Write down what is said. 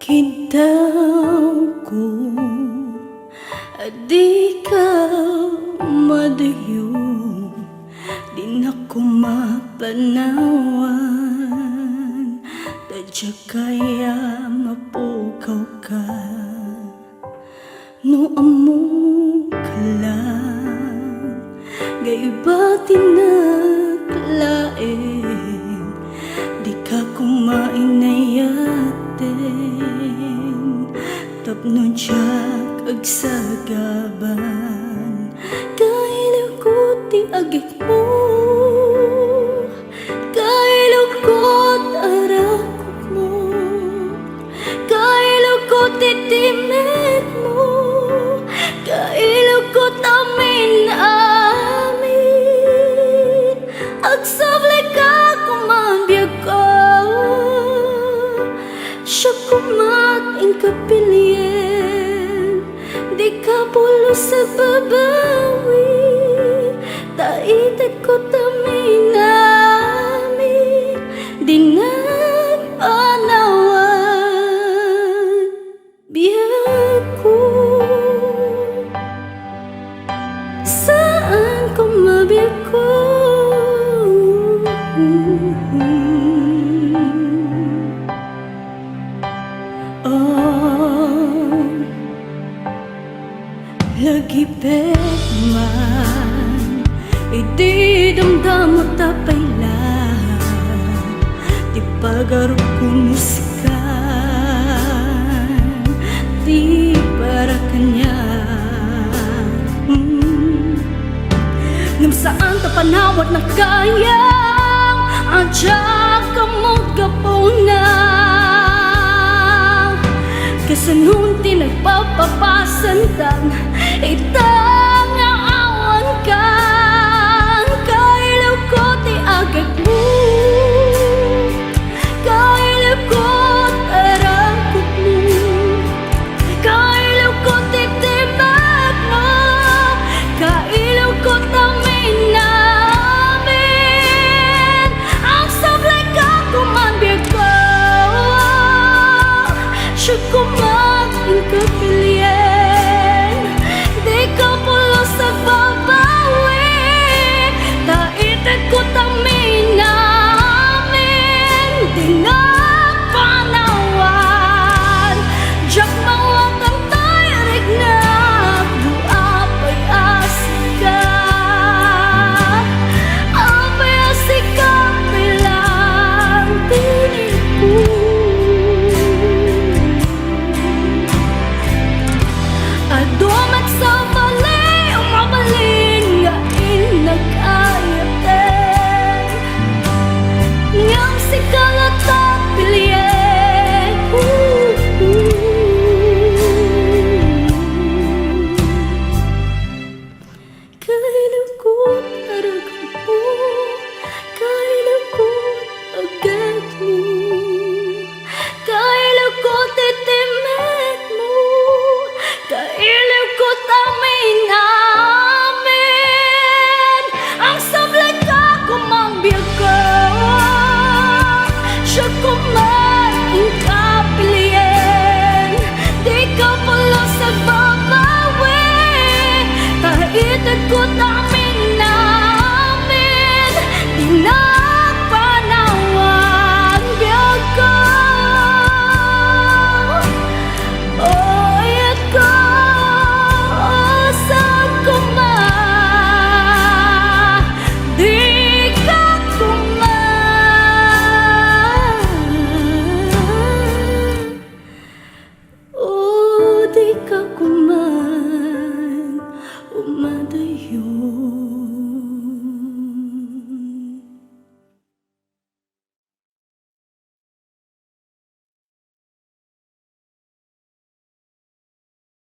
Kitaw ko at di ka umadayon, di na ko mapanawan. Tadya kaya mapukaw ka, no amo ka lang. Gay ba tinaglain, di ka kumain na yaten. Tapno siyak agsagaban, kailukot ti agik mo, kailukot arakot mo, kailukot ti timet mo, kailukot amin amin. Agsablay ka kumambiyag ka, siya kumat in kapilyen, di ka pulo sa babawi. Taitat ko tamin namin, di nagpanawan. Biyag ko, saan ko mabiyag ko? Lagipet man, iti damdam mo tapaylan, di pagarap ko musikan, di para kanya. Ngam saan ta panawat na kayang adya kamot kapuna, kasanunti nagpapapasantan, itang awan ka. Kailaw ko ti agad mo, kailaw ko arakot mo, kailaw ko ti timat mo, kailaw ko tamin namin. Ang sablay ka kumambiyag ko, siya kumating kapilyen, di ka pulo sa babawi. Taitat ko tamin namin, di nagpanawan. Diyak mawatang tayo rignap, duapay asika, apay asika bilang tinig ko. Adumat sa balay, umabalin nga inag-ayaten, ngam si kalatang pilyen. Kailukot aragot mo, kailukot agad mo, kailukot itimet mo, kailukot amin namin. Ang sablay ka kumambiyag ka, siya kumain kapilyen, di ka pulo sa babawi. Taitat ko tamin